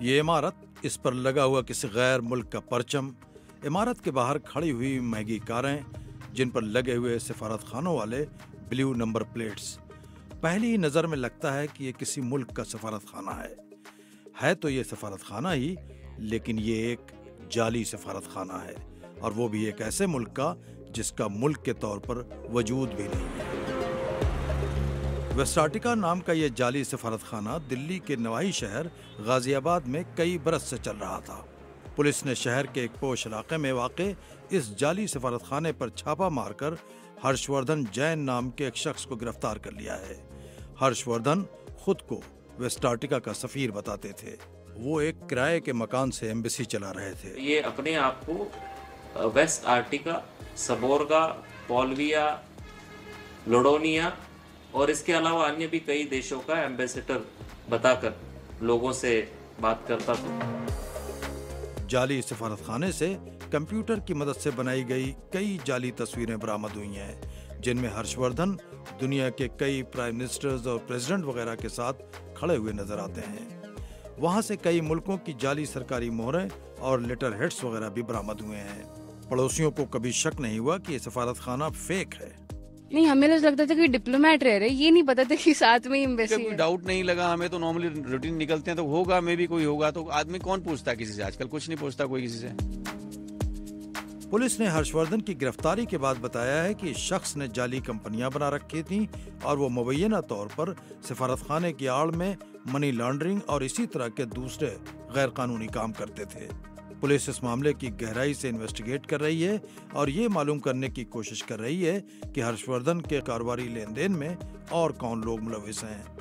ये इमारत, इस पर लगा हुआ किसी गैर मुल्क का परचम, इमारत के बाहर खड़ी हुई महंगी कारें जिन पर लगे हुए सिफारत खानों वाले ब्लू नंबर प्लेट्स, पहली ही नजर में लगता है कि ये किसी मुल्क का सफारत खाना है तो ये सफारत खाना ही, लेकिन ये एक जाली सफारत खाना है, और वो भी एक ऐसे मुल्क का जिसका मुल्क के तौर पर वजूद भी नहीं है। वेस्टार्टिका नाम का ये जाली सफारत खाना दिल्ली के नवाही शहर गाजियाबाद में कई बरस से चल रहा था। पुलिस ने शहर के एक पोश इलाके में वाक़े इस जाली सफारत खाने पर छापा मारकर हर्षवर्धन जैन नाम के एक शख्स को गिरफ्तार कर लिया है। हर्षवर्धन खुद को वेस्टार्टिका का सफीर बताते थे। वो एक किराए के मकान से एम्बेसी चला रहे थे। ये अपने आप को वेस्ट आर्टिका, सबोर्गा, पोल्विया, लोडोनिया और इसके अलावा अन्य भी कई देशों का एम्बेसडर बताकर लोगों से बात करता था। जाली सफारत खाने से कंप्यूटर की मदद से बनाई गई कई जाली तस्वीरें बरामद हुई हैं, जिनमें हर्षवर्धन दुनिया के कई प्राइम मिनिस्टर्स और प्रेसिडेंट वगैरह के साथ खड़े हुए नजर आते हैं। वहां से कई मुल्कों की जाली सरकारी मोहरें और लेटर हेड्स वगैरह भी बरामद हुए हैं। पड़ोसियों को कभी शक नहीं हुआ कि ये सफारत खाना फेक है। नहीं, हमें तो लगता था कि डिप्लोमेट रह रहे, ये नहीं पता था कि साथ में एम्बेसी है। कोई डाउट नहीं लगा हमें, तो नॉर्मली रूटीन निकलते हैं तो होगा, मे भी कोई होगा। तो आदमी कौन पूछता है किसी से? आजकल कुछ नहीं पूछता कोई किसी से। पुलिस ने हर्षवर्धन की गिरफ्तारी के बाद बताया है कि इस शख्स ने जाली कंपनियां बना रखी थीं और वो मुबैना तौर पर सफारत खाने की आड़ में मनी लॉन्ड्रिंग और इसी तरह के दूसरे गैर कानूनी काम करते थे। पुलिस इस मामले की गहराई से इन्वेस्टिगेट कर रही है और ये मालूम करने की कोशिश कर रही है कि हर्षवर्धन के कारोबारी लेन देन में और कौन लोग मुलविस हैं।